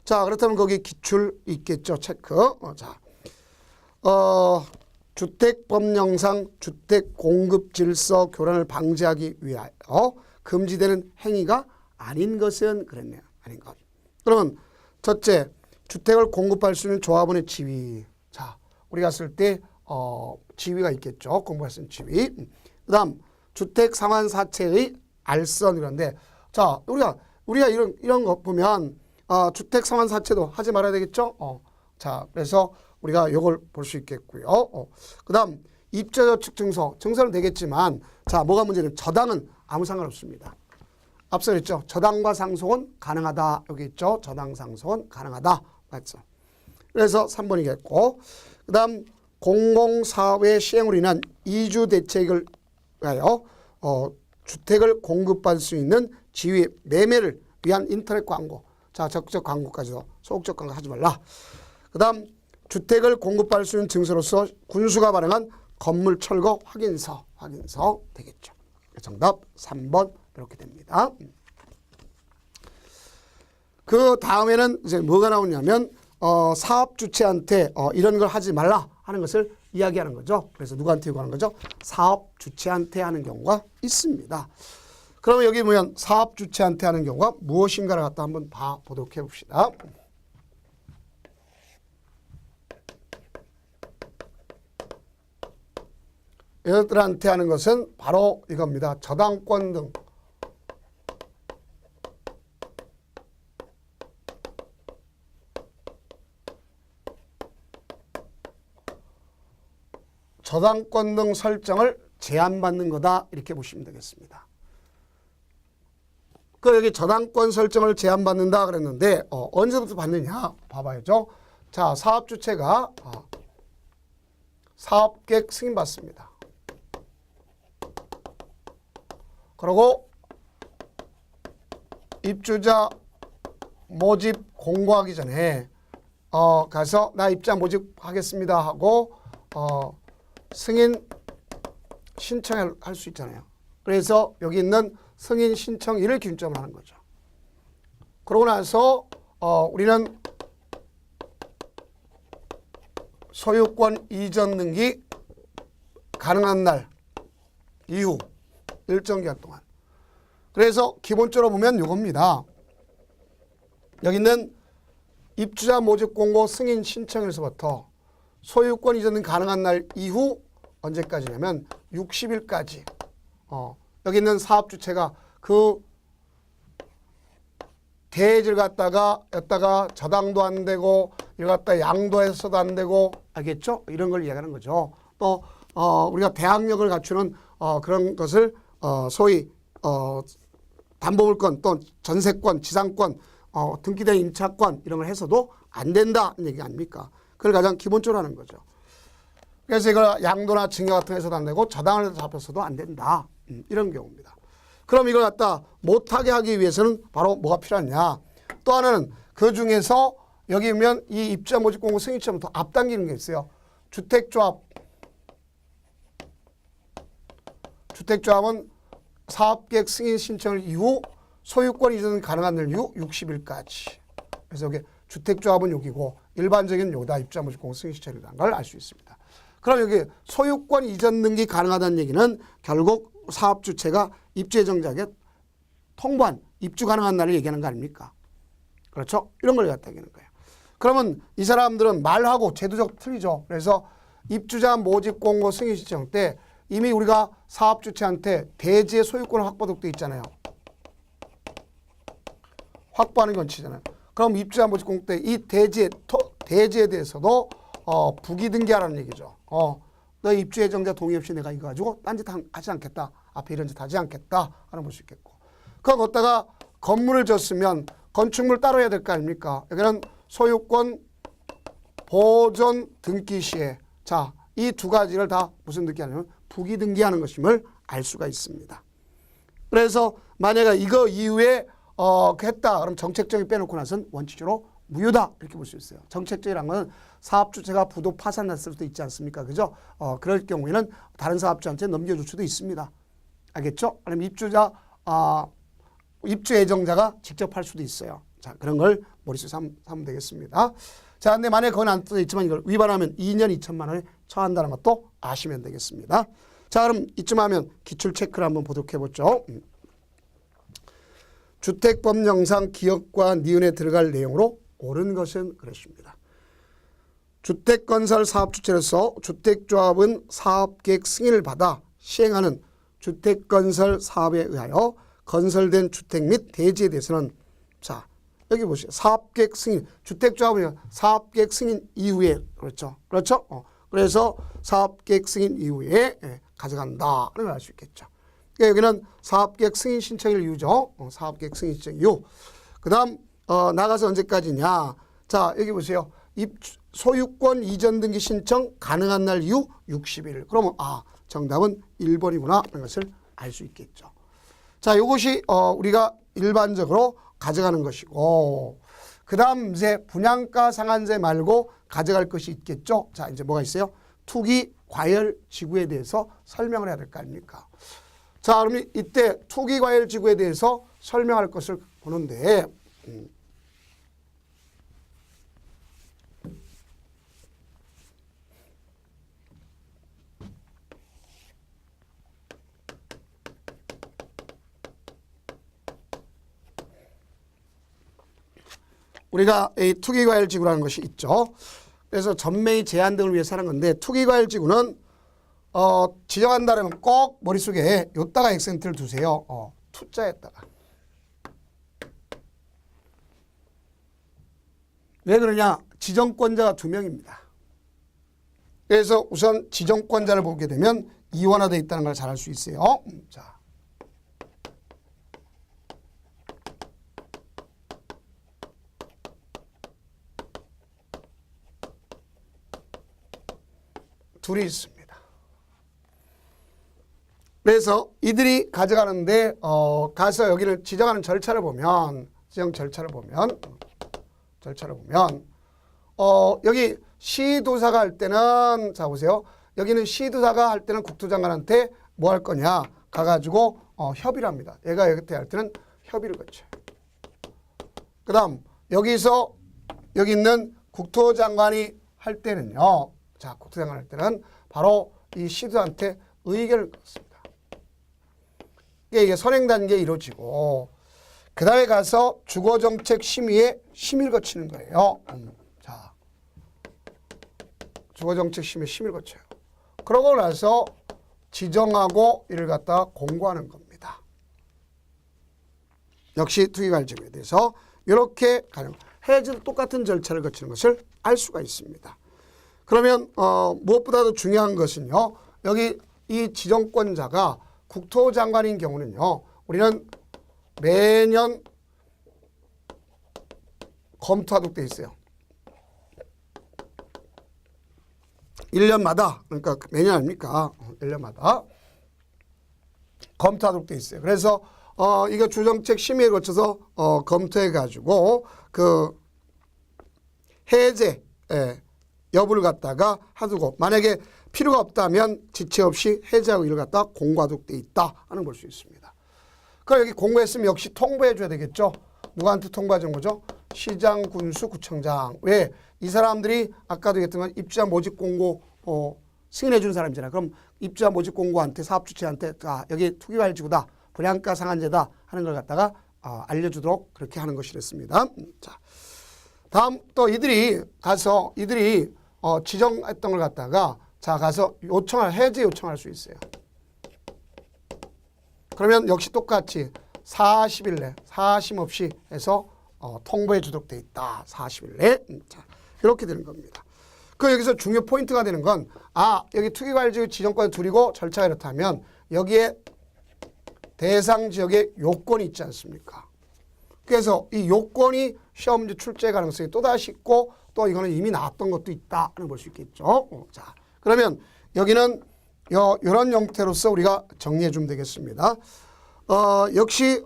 자 그렇다면 거기 기출 있겠죠. 체크. 주택법령상 주택공급질서 교란을 방지하기 위하여 금지되는 행위가 아닌 것은 그랬네요. 아닌 것. 그러면 첫째, 주택을 공급할 수 있는 조합원의 지위. 자, 우리가 쓸 때 지위가 있겠죠. 공부할 수 있는 지위. 그 다음 주택 상환 사채의 알선 이런데 자 우리가 이런 거 보면 주택 상환 사채도 하지 말아야 되겠죠. 자 그래서 우리가 이걸 볼 수 있겠고요. 그 다음 입주자측 증서는 되겠지만 자 뭐가 문제는 저당은 아무 상관없습니다. 앞서 그랬죠. 저당과 상속은 가능하다. 여기 있죠. 저당 상속은 가능하다. 맞죠. 그래서 3번이겠고 그 다음 공공사회 시행으로 인한 이주 대책을 위하여 주택을 공급받을 수 있는 지위 매매를 위한 인터넷 광고. 자 적극적 광고까지도 소극적 광고 하지 말라. 그 다음 주택을 공급받을 수 있는 증서로서 군수가 발행한 건물 철거 확인서 되겠죠. 정답 3번 이렇게 됩니다. 그 다음에는 이제 뭐가 나오냐면 사업 주체한테 이런 걸 하지 말라 하는 것을 이야기하는 거죠. 그래서 누구한테 요구하는 거죠? 사업 주체한테 하는 경우가 있습니다. 그러면 여기 보면 사업 주체한테 하는 경우가 무엇인가를 갖다 한번 보도록 해봅시다. 얘들한테 하는 것은 바로 이겁니다. 저당권 등 저당권 등 설정을 제한받는 거다 이렇게 보시면 되겠습니다. 그 여기 저당권 설정을 제한받는다 그랬는데 언제부터 받느냐 봐봐야죠. 자 사업주체가 사업계획 승인받습니다. 그리고 입주자 모집 공고하기 전에 가서 나 입주자 모집하겠습니다 하고 승인 신청을 할 수 있잖아요. 그래서 여기 있는 승인 신청일을 기준점으로 하는 거죠. 그러고 나서 우리는 소유권 이전 등기 가능한 날 이후 일정 기간 동안. 그래서 기본적으로 보면 이겁니다. 여기 있는 입주자 모집 공고 승인 신청에서부터 소유권 이전 등기 가능한 날 이후 언제까지냐면 60일까지 여기 있는 사업주체가 그 대지를 갖다가 저당도 안 되고 이걸 갖다 양도해서도 안 되고 알겠죠? 이런 걸 이야기하는 거죠. 또 우리가 대항력을 갖추는 그런 것을 소위 담보물권 또 전세권, 지상권, 등기된 임차권 이런 걸 해서도 안 된다는 얘기 아닙니까? 그걸 가장 기본적으로 하는 거죠. 그래서 이걸 양도나 증여 같은 거 해서도 안 되고 저당을 해서 잡혔어도 안 된다. 이런 경우입니다. 그럼 이걸 갖다 못하게 하기 위해서는 바로 뭐가 필요하냐. 또 하나는 그 중에서 여기 보면 이 입주자 모집 공고 승인처럼 더 앞당기는 게 있어요. 주택조합은 사업계획 승인 신청을 이후 소유권 이전 가능한 날 이후 60일까지. 그래서 여기 주택조합은 여기고 일반적인 여기다 입주자 모집 공고 승인 신청이라는 걸 알 수 있습니다. 그럼 여기 소유권 이전 등기 가능하다는 얘기는 결국 사업 주체가 입주 예정자에게 통보한 입주 가능한 날을 얘기하는 거 아닙니까? 그렇죠? 이런 걸 갖다 얘기하는 거예요. 그러면 이 사람들은 말하고 제도적 틀리죠. 그래서 입주자 모집 공고 승인 신청 때 이미 우리가 사업주체한테 대지의 소유권을 확보하도록 돼 있잖아요. 확보하는 건치잖아요. 그럼 입주자 모집 공고 때 이 대지에 대해서도 부기 등기하라는 얘기죠. 너 입주 예정자 동의 없이 내가 이거 가지고 딴짓 하지 않겠다. 앞에 이런 짓 하지 않겠다 하는 볼 수 있겠고. 그럼 거기다가 건물을 졌으면 건축물 따로 해야 될 거 아닙니까? 여기는 소유권 보존 등기 시에 자, 이 두 가지를 다 무슨 등기하냐면 부기 등기하는 것임을 알 수가 있습니다. 그래서 만약에 이거 이후에 했다. 그럼 정책적인 빼놓고 나서는 원칙적으로 무효다. 이렇게 볼 수 있어요. 정책적이라는 건 사업주체가 부도 파산났을 수도 있지 않습니까? 그죠? 그럴 경우에는 다른 사업주한테 넘겨줄 수도 있습니다. 알겠죠? 아니면 입주 예정자가 직접 할 수도 있어요. 자, 그런 걸 머릿속에 삼으면 되겠습니다. 자, 근데 만약에 그건 안 떠 있지만 이걸 위반하면 2년 2천만 원에 처한다는 것도 아시면 되겠습니다. 자, 그럼 이쯤 하면 기출 체크를 한번 보도록 해보죠. 주택법령상 기업과 니은에 들어갈 내용으로 옳은 것은 그렇습니다. 주택건설 사업주체로서 주택조합은 사업계획 승인을 받아 시행하는 주택건설 사업에 의하여 건설된 주택 및 대지에 대해서는 자, 여기 보시죠. 사업계획 승인, 주택조합은 사업계획 승인 이후에 그렇죠. 그렇죠? 그래서 사업계획 승인 이후에 가져간다는 걸 알 수 있겠죠. 그러니까 여기는 사업계획 승인 신청일 이유죠. 사업계획 승인 신청 이유. 그 다음 나가서 언제까지냐. 자, 여기 보세요. 소유권 이전 등기 신청 가능한 날 이후 60일. 그러면 정답은 1번이구나 하는 것을 알 수 있겠죠. 자, 이것이 우리가 일반적으로 가져가는 것이고, 그 다음 이제 분양가 상한제 말고 가져갈 것이 있겠죠. 자, 이제 뭐가 있어요? 투기 과열 지구에 대해서 설명을 해야 될 거 아닙니까? 자, 그러면 이때 투기 과열 지구에 대해서 설명할 것을 보는데, 우리가 이 투기과열지구라는 것이 있죠. 그래서 전매의 제한 등을 위해서 하는 건데 투기과열지구는 지정한다면 꼭 머릿속에 요따가 액센트를 두세요. 투자에다가. 왜 그러냐? 지정권자가 2명입니다. 그래서 우선 지정권자를 보게 되면 이원화되어 있다는 걸 잘 알 수 있어요. 자. 둘이 있습니다. 그래서 이들이 가져가는데 가서 여기를 지정하는 절차를 보면 여기 시도사가 할 때는 자 보세요. 여기는 시도사가 할 때는 국토장관한테 뭐 할 거냐 가가지고 협의를 합니다. 얘가 여기 할 때는 협의를 거쳐요. 그 다음 여기서 여기 있는 국토장관이 할 때는요. 자, 국토장관 할 때는 바로 이 시도한테 의견을 받습니다. 이게 선행 단계에 이루어지고 그 다음에 가서 주거정책 심의에 심의를 거치는 거예요. 자, 주거정책 심의에 심의를 거쳐요. 그러고 나서 지정하고 이를 갖다 공고하는 겁니다. 역시 투기과열지구에 대해서 이렇게 가능. 해야지도 똑같은 절차를 거치는 것을 알 수가 있습니다. 그러면 무엇보다도 중요한 것은요. 여기 이 지정권자가 국토장관인 경우는요. 우리는 매년 검토하도록 되어 있어요. 1년마다 그러니까 매년 아닙니까? 1년마다 검토하도록 되어 있어요. 그래서 이거 주정책 심의에 거쳐서 검토해 가지고 그 해제 여부를 갖다가 하두고 만약에 필요가 없다면 지체 없이 해제하고 이를 갖다 공고하도록 돼 있다 하는 걸 수 있습니다. 그럼 여기 공고했으면 역시 통보해 줘야 되겠죠. 누구한테 통보하는 거죠? 시장, 군수, 구청장. 왜? 이 사람들이 아까도 얘기했던 입주자 모집 공고 승인해 준 사람이잖아요. 그럼 입주자 모집 공고한테 사업주체한테 여기 투기과열지구다. 분양가 상한제다 하는 걸 갖다가 알려주도록 그렇게 하는 것이랬습니다. 자, 다음 또 이들이 지정했던 걸 갖다가 자 가서 해제 요청할 수 있어요. 그러면 역시 똑같이 40일 내 사심 없이 해서 통보에 주도돼 있다. 40일 내. 자, 이렇게 되는 겁니다. 그 여기서 중요 포인트가 되는 건 여기 투기과열지구 지정권을 두리고 절차가 이렇다면 여기에 대상 지역에 요건이 있지 않습니까? 그래서 이 요건이 시험 문제 출제 가능성이 또다시 있고 또 이거는 이미 나왔던 것도 있다는 볼 수 있겠죠. 자, 그러면 여기는 이런 형태로서 우리가 정리해 주면 되겠습니다. 역시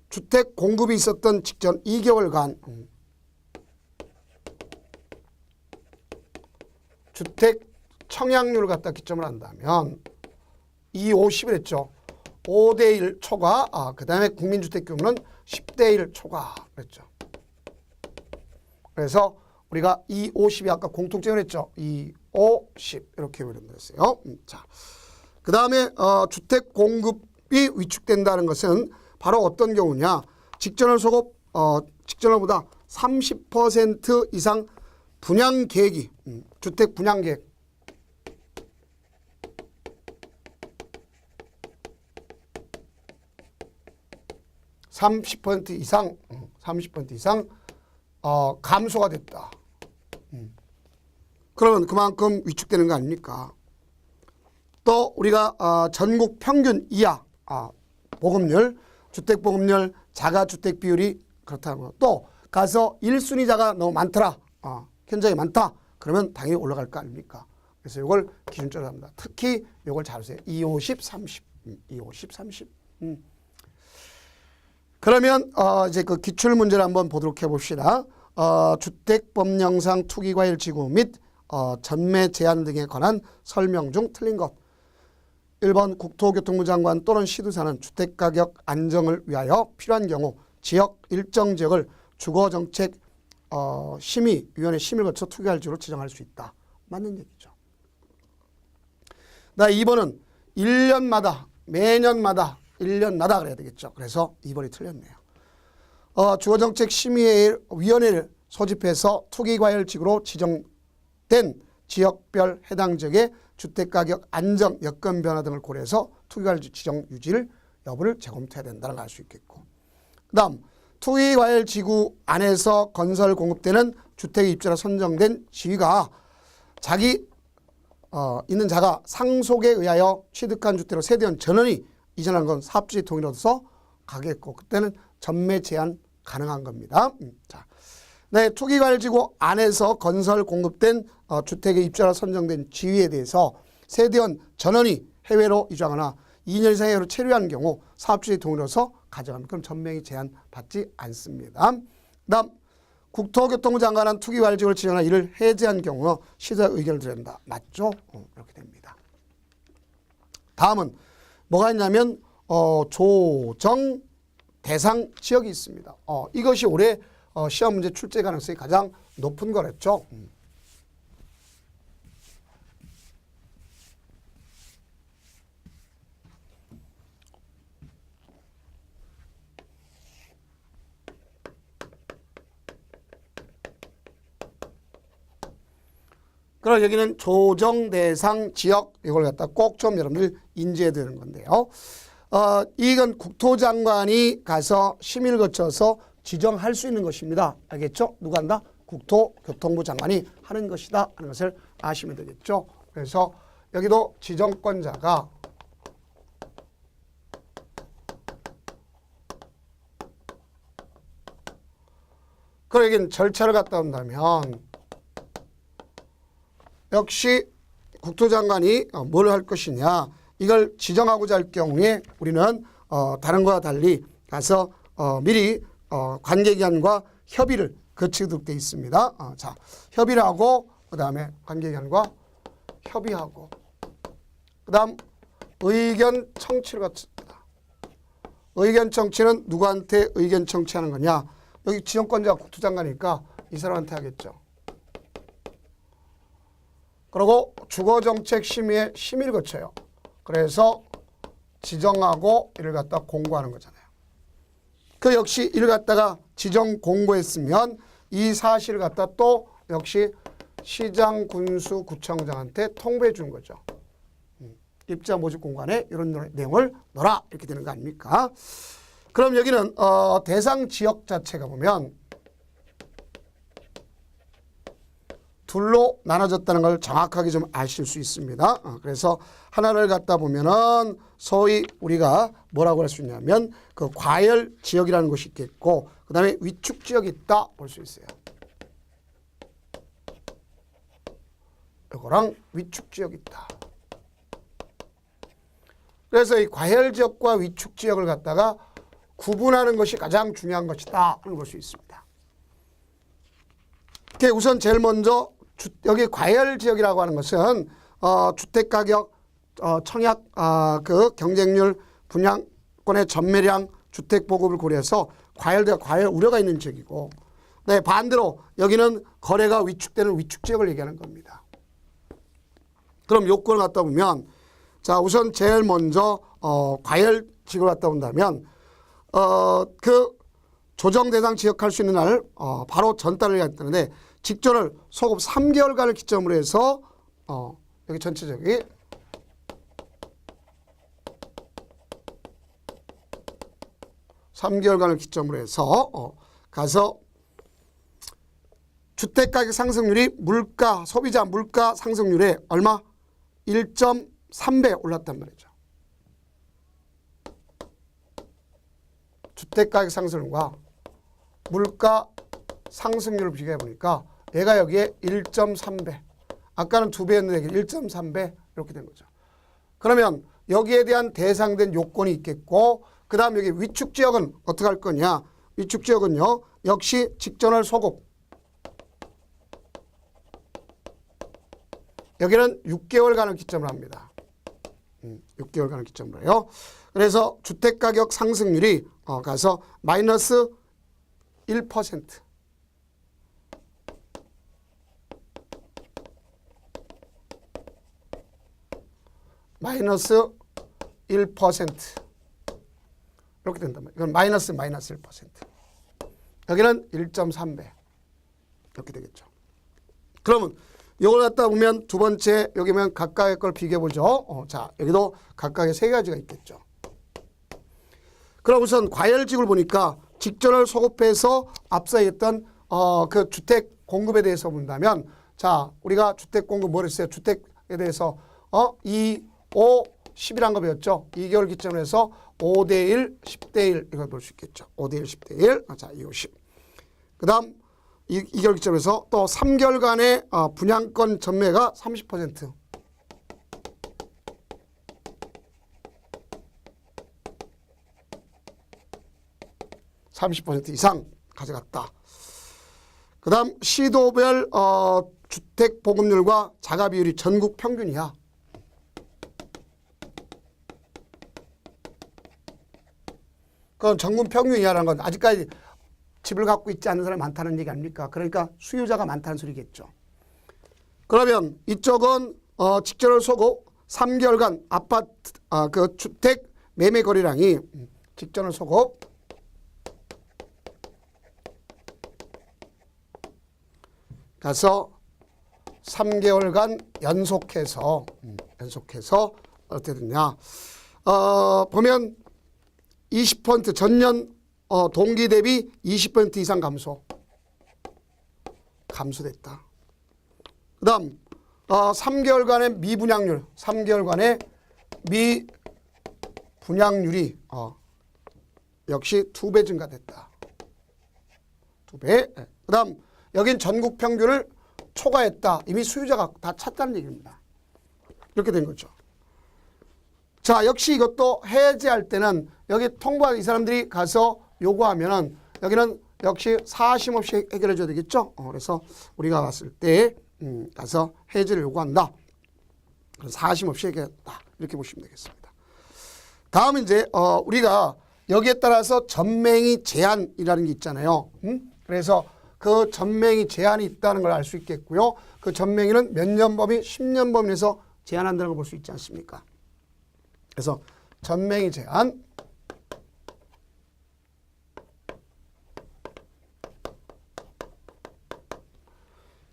주택 공급이 있었던 직전 2개월간 주택 청약률을 갖다 기점을 한다면 50을 했죠. 5대1 초과, 그 다음에 국민주택 규모는 10대1 초과 그랬죠. 그래서 우리가 50이 아까 공통점을 했죠. 50 이렇게 표현했어요. 자, 그 다음에 주택 공급이 위축된다는 것은 바로 어떤 경우냐. 직전월보다 30% 이상 분양 계획이 주택 분양 계획 30% 이상 감소가 됐다. 그러면 그만큼 위축되는 거 아닙니까? 또 우리가 전국 평균 이하 보급률, 주택 보급률, 자가주택 비율이 그렇다는 거. 또 가서 1순위자가 너무 많더라. 현장이 많다. 그러면 당연히 올라갈 거 아닙니까? 그래서 이걸 기준적으로 합니다. 특히 이걸 잘 보세요. 250, 30. 250, 30. 그러면 이제 그 기출 문제를 한번 보도록 해봅시다. 주택법령상 투기과열지구 및 전매 제한 등에 관한 설명 중 틀린 것. 1번 국토교통부 장관 또는 시도사는 주택가격 안정을 위하여 필요한 경우 지역 일정 지역을 주거정책 심의위원회 심의를 거쳐 투기과열지구로 지정할 수 있다. 맞는 얘기죠. 2번은 1년마다 매년마다 1년마다 그래야 되겠죠. 그래서 2번이 틀렸네요. 주거정책 심의위원회를 소집해서 투기과열지구로 지정된 지역별 해당 지역의 주택가격 안정, 여건 변화 등을 고려해서 투기과열지구 지정 유지를 여부를 재검토해야 된다는 걸 알 수 있겠고, 그 다음 투기과열지구 안에서 건설 공급되는 주택의 입지로 선정된 지위가 자기 있는 자가 상속에 의하여 취득한 주택으로 세대원 전원이 이전한 건 사업주의 동의를 얻어서 가겠고, 그때는 전매 제한 가능한 겁니다. 자, 네, 투기과열지구 안에서 건설 공급된 주택의 입주자로 선정된 지위에 대해서 세대원 전원이 해외로 이주하거나 2년 이상 해외로 체류한 경우 사업주의 동의를 얻어서 가져가면 그럼 전매의 제한 받지 않습니다. 다음 국토교통부 장관은 투기과열지구를 지정하나 이를 해제한 경우 시도자 의견을 드려야 된다. 맞죠? 이렇게 됩니다. 다음은 뭐가 있냐면 조정 대상 지역이 있습니다. 이것이 올해 시험 문제 출제 가능성이 가장 높은 거랬죠. 그럼 여기는 조정 대상 지역 이걸 갖다 꼭 좀 여러분들 인지해야 되는 건데요. 이건 국토장관이 가서 심의를 거쳐서 지정할 수 있는 것입니다. 알겠죠? 누가 한다? 국토교통부 장관이 하는 것이다 하는 것을 아시면 되겠죠. 그래서 여기도 지정권자가 그럼 여기는 절차를 갖다 온다면 역시 국토장관이 뭘 할 것이냐, 이걸 지정하고자 할 경우에 우리는 다른 거와 달리 가서 미리 관계기관과 협의를 거치도록 되어 있습니다. 자, 협의를 하고 그 다음에 관계기관과 협의하고 그 다음 의견 청취를 거칩니다. 의견 청취는 누구한테 의견 청취하는 거냐, 여기 지정권자가 국토장관이니까 이 사람한테 하겠죠. 그리고 주거정책 심의에 심의를 거쳐요. 그래서 지정하고 이를 갖다 공고하는 거잖아요. 그 역시 이를 갖다가 지정 공고했으면 이 사실을 갖다 또 역시 시장, 군수, 구청장한테 통보해 주는 거죠. 입자 모집 공간에 이런 내용을 넣어라 이렇게 되는 거 아닙니까? 그럼 여기는 대상 지역 자체가 보면 둘로 나눠졌다는 걸 정확하게 좀 아실 수 있습니다. 그래서 하나를 갖다 보면은 소위 우리가 뭐라고 할 수 있냐면 그 과열 지역이라는 것이 있겠고 그 다음에 위축 지역이 있다 볼 수 있어요. 이거랑 위축 지역이 있다. 그래서 이 과열 지역과 위축 지역을 갖다가 구분하는 것이 가장 중요한 것이다 하는 볼 수 있습니다. 우선 제일 먼저 여기 과열 지역이라고 하는 것은 주택 가격, 청약, 그 경쟁률, 분양권의 전매량, 주택 보급을 고려해서 과열 우려가 있는 지역이고, 네, 반대로 여기는 거래가 위축되는 위축 지역을 얘기하는 겁니다. 그럼 요건을 갖다 보면, 자 우선 제일 먼저 과열 지역을 갖다 본다면 그 조정 대상 지역할 수 있는 날 바로 전달을 해야 되는데 직전을 소급 3개월간을 기점으로 해서 여기 전체적인 (3개월간을) 기점으로 해서 가서 주택가격 상승률이 물가 소비자 물가 상승률에 얼마 1.3배 올랐단 말이죠. 주택가격 상승률과 물가 상승률을 비교해 보니까 얘가 여기에 1.3배. 아까는 2배였는데 1.3배 이렇게 된 거죠. 그러면 여기에 대한 대상된 요건이 있겠고 그 다음 여기 위축 지역은 어떻게 할 거냐. 위축 지역은요. 역시 직전월 소급. 여기는 6개월간을 기점으로 합니다. 6개월간을 기점으로 해요. 그래서 주택가격 상승률이 가서 마이너스 1%. 마이너스 1%. 이렇게 된단 말이에요. 이건 마이너스 1%. 여기는 1.3배. 이렇게 되겠죠. 그러면 이걸 갖다 보면 두 번째 여기 보면 각각의 걸 비교해 보죠. 자 여기도 각각의 세 가지가 있겠죠. 그럼 우선 과열지구를 보니까 직전을 소급해서 앞서 했던 그 주택 공급에 대해서 본다면 자 우리가 주택 공급 뭘 했어요? 주택에 대해서 2, 5, 10이란 거 배웠죠. 2개월 기점으로 해서 5대1, 10대1 이걸 볼 수 있겠죠. 5대1, 10대1. 자, 2, 50. 그 다음 2개월 기점에서 또 3개월간의 분양권 전매가 30%. 30% 이상 가져갔다. 그 다음 시도별 주택 보급률과 자가 비율이 전국 평균이야. 그건 전국 평균이라는 건 아직까지 집을 갖고 있지 않는 사람이 많다는 얘기 아닙니까? 그러니까 수요자가 많다는 소리겠죠. 그러면 이쪽은 직전월 소급 3개월간 아파트 그 주택 매매 거래량이 직전월 소급 가서 3개월간 연속해서 어떻게 됐냐? 보면 20% 전년 동기 대비 20% 이상 감소됐다. 그 다음 3개월간의 미분양률 3개월간의 미분양률이 역시 2배 증가됐다. 2배. 그 다음 여긴 전국 평균을 초과했다. 이미 수요자가 다 찼다는 얘기입니다. 이렇게 된 거죠. 자, 역시 이것도 해제할 때는 여기 통보한 이 사람들이 가서 요구하면은 여기는 역시 사심 없이 해결해 줘야 되겠죠. 그래서 우리가 갔을 때 가서 해제를 요구한다. 그래서 사심 없이 해결했다. 이렇게 보시면 되겠습니다. 다음 이제 우리가 여기에 따라서 전맹이 제한이라는 게 있잖아요. 그래서 그 전맹이 제한이 있다는 걸 알 수 있겠고요. 그 전맹이는 몇 년 범위, 10년 범위에서 제한한다는 걸 볼 수 있지 않습니까? 그래서 전맹이 제한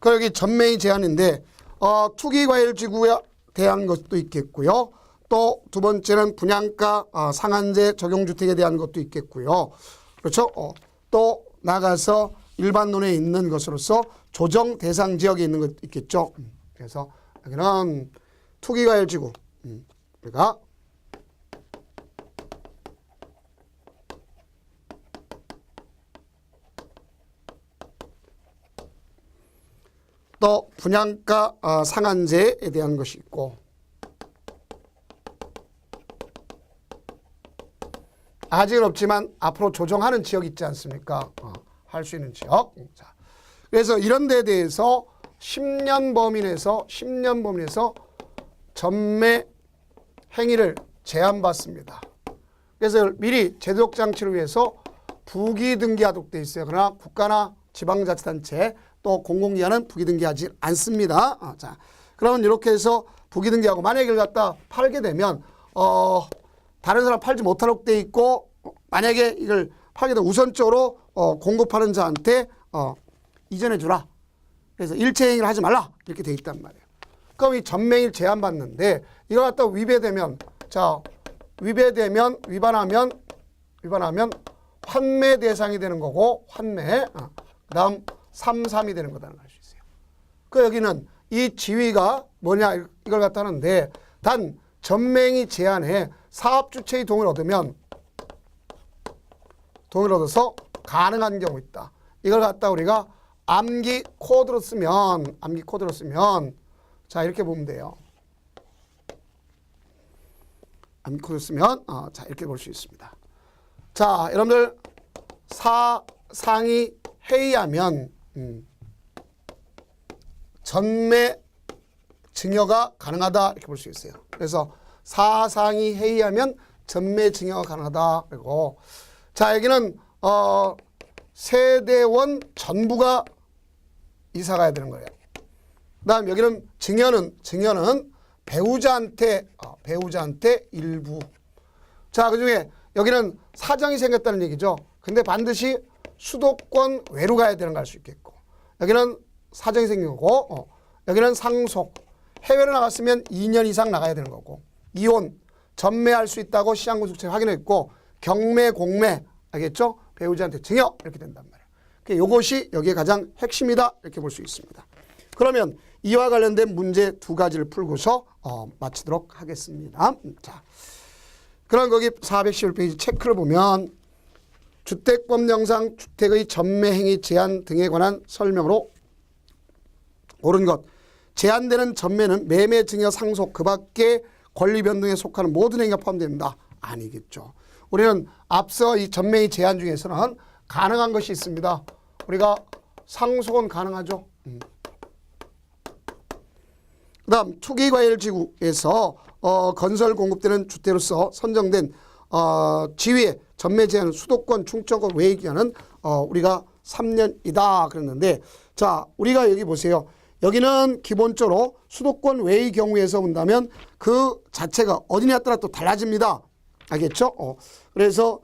그 여기 전매의 제한인데 투기과열지구에 대한 것도 있겠고요. 또 두 번째는 분양가 상한제 적용주택에 대한 것도 있겠고요. 그렇죠? 또 나가서 일반론에 있는 것으로서 조정 대상 지역에 있는 것 있겠죠. 그래서 여기는 투기과열지구 우리가 또 분양가 상한제에 대한 것이 있고 아직은 없지만 앞으로 조정하는 지역이 있지 않습니까? 할 수 있는 지역. 자, 그래서 이런 데에 대해서 10년 범위내에서 전매 행위를 제한받습니다. 그래서 미리 제도적 장치를 위해서 부기등기하도록 되어 있어요. 그러나 국가나 지방자치단체 또 공공기관은 부기등기하지 않습니다. 자, 그러면 이렇게 해서 부기등기하고 만약에 이걸 갖다 팔게 되면 다른 사람 팔지 못하도록 돼 있고 만약에 이걸 팔게 되면 우선적으로 공급하는 자한테 이전해 주라. 그래서 일체 행위를 하지 말라 이렇게 돼 있단 말이에요. 그럼 이 전매일 제한받는데 이거 갖다 위반하면 환매 대상이 되는 거고 환매 그다음 3.3이 되는 거다는 걸 알 수 있어요. 그 여기는 이 지위가 뭐냐 이걸 갖다 하는데 단 전매행위 제한에 사업주체의 동의를 얻어서 가능한 경우 있다. 이걸 갖다 우리가 암기 코드로 쓰면 자 이렇게 보면 돼요. 암기 코드 쓰면 자 이렇게 볼 수 있습니다. 자 여러분들 사상이 회의하면 전매 증여가 가능하다 이렇게 볼 수 있어요. 그래서 사상이 회의하면 전매 증여가 가능하다. 그리고 자 여기는 세대원 전부가 이사 가야 되는 거예요. 그다음 여기는 증여는 배우자한테 일부. 자 그중에 여기는 사정이 생겼다는 얘기죠. 근데 반드시 수도권 외로 가야 되는 걸 알 수 있겠고 여기는 사정이 생긴 거고 여기는 상속 해외로 나갔으면 2년 이상 나가야 되는 거고 이혼 전매할 수 있다고 시장군수체 확인했고 경매 공매 알겠죠? 배우자한테 증여 이렇게 된단 말이에요. 이것이 여기에 가장 핵심이다 이렇게 볼 수 있습니다. 그러면 이와 관련된 문제 두 가지를 풀고서 마치도록 하겠습니다. 자, 그럼 거기 411페이지 체크를 보면 주택법령상 주택의 전매행위 제한 등에 관한 설명으로 옳은 것. 제한되는 전매는 매매, 증여, 상속 그 밖에 권리 변동에 속하는 모든 행위가 포함됩니다. 아니겠죠. 우리는 앞서 이 전매의 제한 중에서는 가능한 것이 있습니다. 우리가 상속은 가능하죠. 그 다음 투기과열지구에서 건설 공급되는 주택으로서 선정된 지위의 전매 제한은 수도권, 충청권 외의 기간은 우리가 3년이다 그랬는데 자 우리가 여기 보세요. 여기는 기본적으로 수도권 외의 경우에서 본다면 그 자체가 어디냐에 따라 또 달라집니다. 알겠죠? 그래서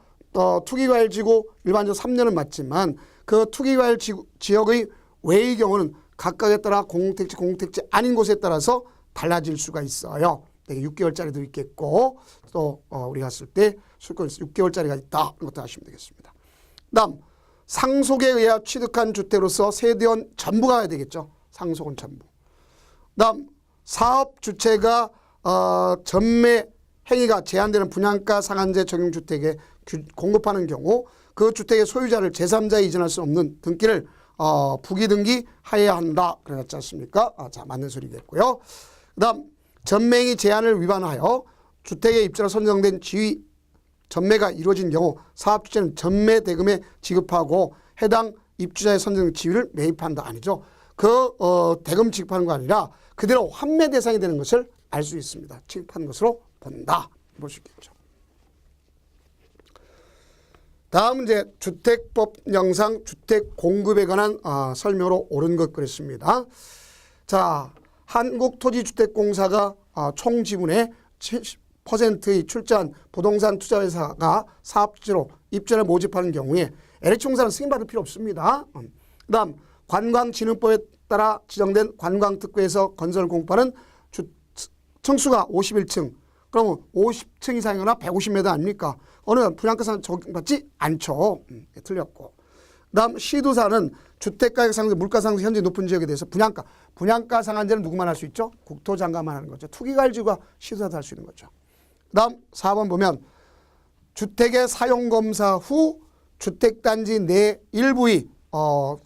투기과열지구 일반적으로 3년은 맞지만 그 투기과열 지역의 외의 경우는 각각에 따라 공공택지 아닌 곳에 따라서 달라질 수가 있어요. 6개월짜리도 있겠고 또 우리가 갔을 때 수도권에서 6개월짜리가 있다. 이것도 아시면 되겠습니다. 다음 상속에 의해 취득한 주택으로서 세대원 전부가 해야 되겠죠. 상속은 전부. 다음 사업 주체가 전매 행위가 제한되는 분양가 상한제 적용 주택에 공급하는 경우 그 주택의 소유자를 제3자에 이전할 수 없는 등기를 부기등기 하여야 한다. 그랬지 않습니까? 자 맞는 소리겠고요. 그 다음 전매행위 제한을 위반하여 주택의 입주로 선정된 지위 전매가 이루어진 경우 사업주체는 전매 대금에 지급하고 해당 입주자의 선정된 지위를 매입한다. 아니죠. 그 대금 지급하는 거 아니라 그대로 환매 대상이 되는 것을 알 수 있습니다. 취급하는 것으로 본다. 볼 수 있겠죠. 다음 이제 주택법령상 주택 공급에 관한 설명으로 옳은 것 그랬습니다. 자, 한국토지주택공사가 총 지분의 70%의 출자한 부동산 투자회사가 사업주로 입주를 모집하는 경우에 LH공사는 승인받을 필요 없습니다. 그 다음 관광진흥법에 따라 지정된 관광특구에서 건설 공급하는 층수가 51층. 그러면 50층 이상이거나 150m 아닙니까? 어느 분양가상 적용받지 않죠. 틀렸고. 다음 시도사는 주택가격 상승, 물가 상승 현재 높은 지역에 대해서 분양가 상한제는 누구만 할 수 있죠? 국토장관만 하는 거죠. 투기과열지구가 시도사도 할 수 있는 거죠. 다음 4번 보면 주택의 사용검사 후 주택단지 내 일부의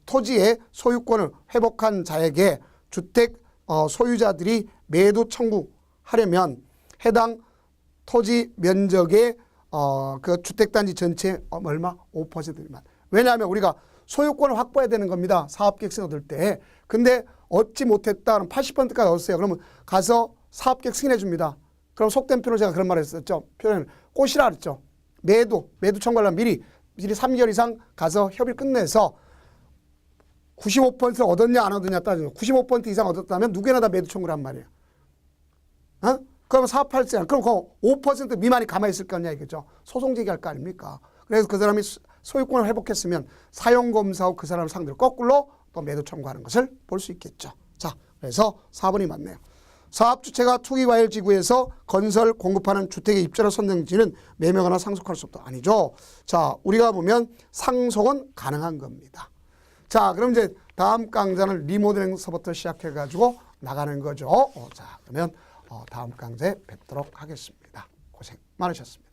토지의 소유권을 회복한 자에게 주택 소유자들이 매도 청구하려면 해당 토지 면적의 그 주택단지 전체 얼마? 5% 미만. 왜냐하면 우리가 소유권을 확보해야 되는 겁니다. 사업계획서 얻을 때. 근데 얻지 못했다. 그럼 80%까지 얻었어요. 그러면 가서 사업계획 승인해 줍니다. 그럼 속된 표현으로 제가 그런 말을 했었죠. 표현을 꽃이라 그랬죠. 매도 청구하려면 미리 3개월 이상 가서 협의를 끝내서 95%를 얻었냐 안 얻었냐 따지는 95% 이상 얻었다면 누구나 다 매도 청구를 한 말이에요. 그러면 사업할 때 그럼 그 5% 미만이 가만히 있을 거냐 이거죠. 소송 제기할 거 아닙니까? 그래서 그 사람이 소유권을 회복했으면 사용검사 후 그 사람을 상대로 거꾸로 또 매도 청구하는 것을 볼 수 있겠죠. 자, 그래서 4번이 맞네요. 사업주체가 투기과열지구에서 건설 공급하는 주택의 입주자 선정지는 매매하거나 상속할 수 없다. 아니죠. 자, 우리가 보면 상속은 가능한 겁니다. 자, 그럼 이제 다음 강좌는 리모델링서부터 시작해가지고 나가는 거죠. 자, 그러면 다음 강좌에 뵙도록 하겠습니다. 고생 많으셨습니다.